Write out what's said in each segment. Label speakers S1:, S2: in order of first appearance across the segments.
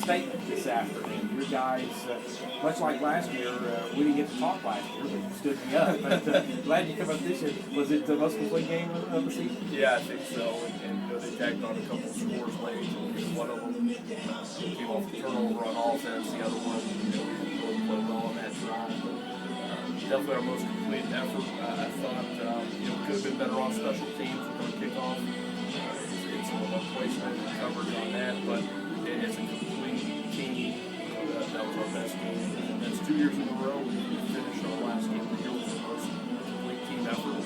S1: statement this afternoon. Your guys, much like last year, we didn't get to talk last year, but you stood me up. But glad you come up this year. Was it the most complete game of the season?
S2: Yeah, I think so. And they tagged on a couple of scores late. One of them came off the turnover on offense. The other one, we didn't really play well on that drive. But definitely our most complete effort. I thought, we could have been better on special teams with our kickoff. It's some of our placement and coverage on that, but it's a complete team. That was our best game. And that's 2 years in a row. We finished our last game of the year with the most complete team effort.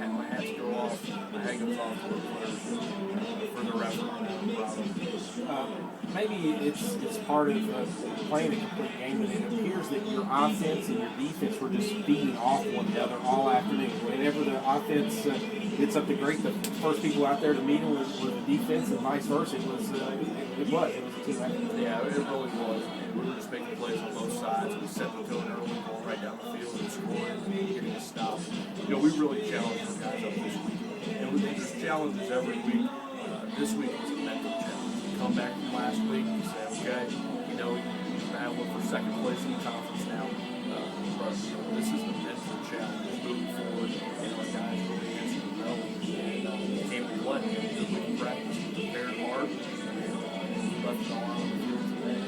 S2: And my hats go off. My hat goes off to the players for their effort.
S1: Maybe it's part of playing a complete game, and it appears that your offense and your defense were just feeding off one another all afternoon. Whenever the offense gets up to great, the first people out there to meet them was the defense, and vice versa. It was a team effort.
S2: Yeah, it really was. And we were just making plays on both sides. We set the tone early, going right down the field and scoring and getting a stop. We really challenged our guys up this week. And there's challenges every week. This week was a mental challenge. You come back from last week and say, okay, I look for second place in the conference now. But this is the mental challenge moving forward. And our guys really answered the bell and came to play. We practiced, we prepared hard, and we left it all out on the field today.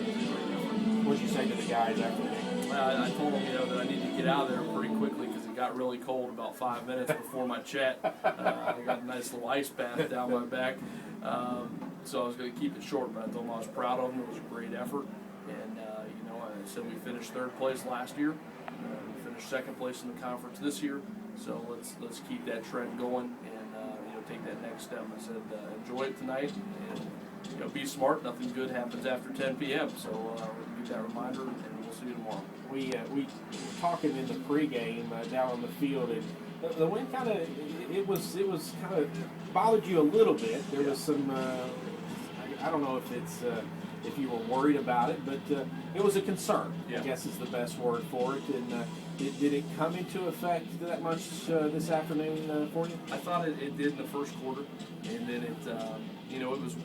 S1: What did you say to the guys after the game?
S2: I told them, that I needed to get out of there pretty quickly because it got really cold about 5 minutes before my chat. I got a nice little ice bath down my back. So I was going to keep it short, but I told them I was proud of them. It was a great effort. And, I said we finished third place last year. We finished second place in the conference this year. So let's keep that trend going and, take that next step. I said enjoy it tonight and, be smart. Nothing good happens after 10 p.m. So we'll get that reminder and we'll see you tomorrow.
S1: We were talking in the pregame down on the field, and the wind kind of it was kind of bothered you a little bit. There was some I don't know if you were worried about it, but it was a concern. I guess is the best word for it. And did it come into effect that much this afternoon for you?
S2: I thought it did in the first quarter, and then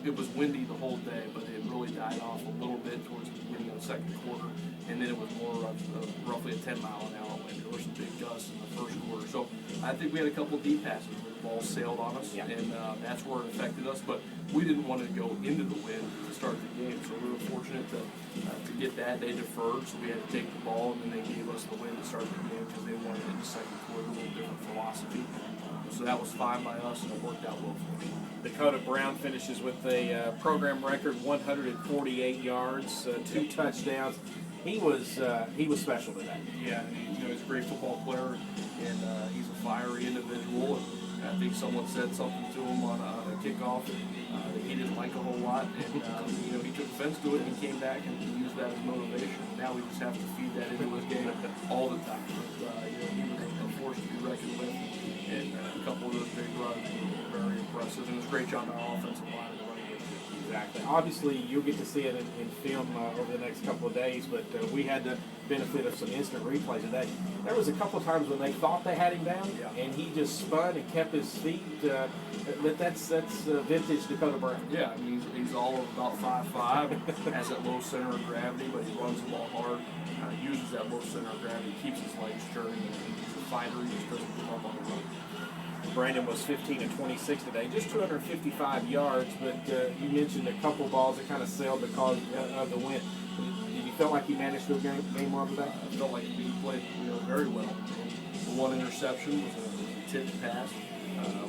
S2: it was windy the whole day, but it really died off a little bit towards the beginning of the second quarter, and then it was more of roughly a 10-mile-an-hour wind. There were some big gusts in the first quarter, so I think we had a couple of deep passes where the ball sailed on us, and that's where it affected us. But we didn't want to go into the wind to start the game, so we were fortunate to get that. They deferred, so we had to take the ball, and then they gave us the wind to start the game because they wanted it in the second quarter, a little different philosophy. So that was fine by us, and it worked out well for us.
S1: Dakota Brown finishes with a program record 148 yards, 2 touchdowns. He was special today.
S2: Yeah, he's a great football player, and he's a fiery individual. And I think someone said something to him on a kickoff that he didn't like a whole lot, and he took offense to it, and he came back and used that as motivation. Now we just have to feed that into his game all the time. But, he was a force to be reckoned with, and a couple of those big runs were very impressive, and it was a great job by our offensive line in the running game.
S1: Exactly. Obviously, you'll get to see it in film over the next couple of days, but we had the benefit of some instant replays today. There was a couple of times when they thought they had him down, and he just spun and kept his feet. But that's vintage Dakota Brown.
S2: Yeah, I mean, he's all of about 5'5", has that low center of gravity, but he runs the ball hard, uses that low center of gravity, keeps his legs turning, and he's a fighter. He just doesn't give up on the run.
S1: Brandon was 15 of 26 today, just 255 yards, but you mentioned a couple balls that kind of sailed because of the wind. Did you feel like he managed to game well today?
S2: I felt like he played very well. The one interception was a tipped pass.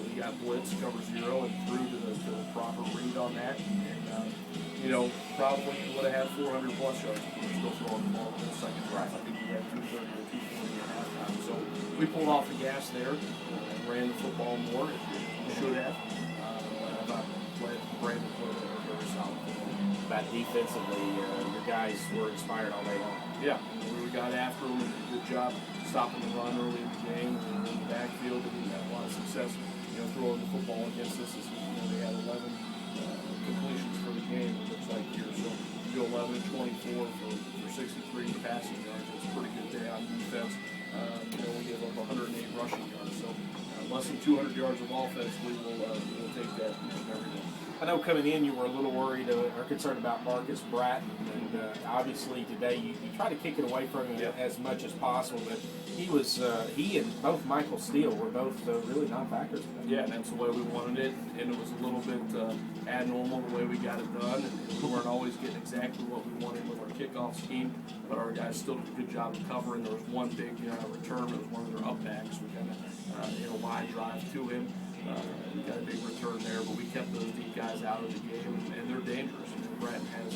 S2: We got blitz, cover 0, and threw to the proper read on that. And, probably would have had 400-plus yards if we were still throwing the ball in the second half. I think we had 230 or 240 at halftime. So we pulled off the gas there and ran the football more. We should have. I thought Brandon played a very solid football.
S1: About defensively, your guys were inspired all day long.
S2: Yeah, we got after them and did a good job stopping the run early in the game and in the backfield, and we had a lot of success, throwing the football against us. They had 11 completions for the game, it looks like here. So you go 11 and 24 for 63 passing yards. It's a pretty good day on defense. We gave up 108 rushing yards, so less than 200 yards of offense. We'll take that each and every day.
S1: I know coming in you were a little worried or concerned about Marcus Bratton, and obviously today you try to kick it away from him as much as possible, but he and both Michael Steele were both really non-factors today.
S2: Yeah, and that's the way we wanted it, and it was a little bit abnormal the way we got it done, and we weren't always getting exactly what we wanted with our kickoff scheme, but our guys still did a good job of covering. There was one big return. It was one of their up backs. We kind of hit a line drive to him. We got a big return there, but we kept those deep guys out of the game, and they're dangerous. Bratton has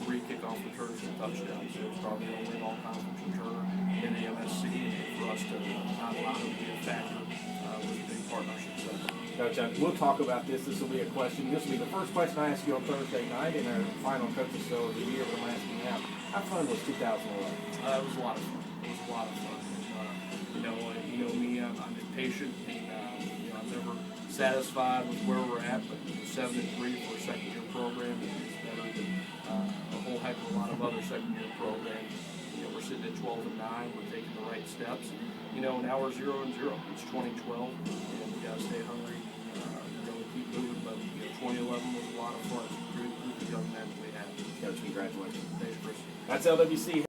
S2: 3 kickoff returns and touchdowns, so it's probably the only all-conference returner in the MSC, and for us to not allow him to be a factor was a big part of our success.
S1: Coach, we'll talk about this. This will be a question. This will be the first question I ask you on Thursday night in our final coaches show of the year from last year. Now, how fun was 2011?
S2: It was a lot of fun. It was a lot of fun. And, you know me, I'm impatient, and I'm never satisfied with where we're at. But 7-3 for a second-year program is better than a whole heck of a lot of other second-year programs. We're sitting at 12-9. We're taking the right steps. Now we're 0-0. It's 2012, and we got to stay hungry. Keep moving. But 2011 was a lot of fun. It's a group of young men we had.
S1: Coach, congratulations.
S2: Thanks, Chris.
S1: That's LWC.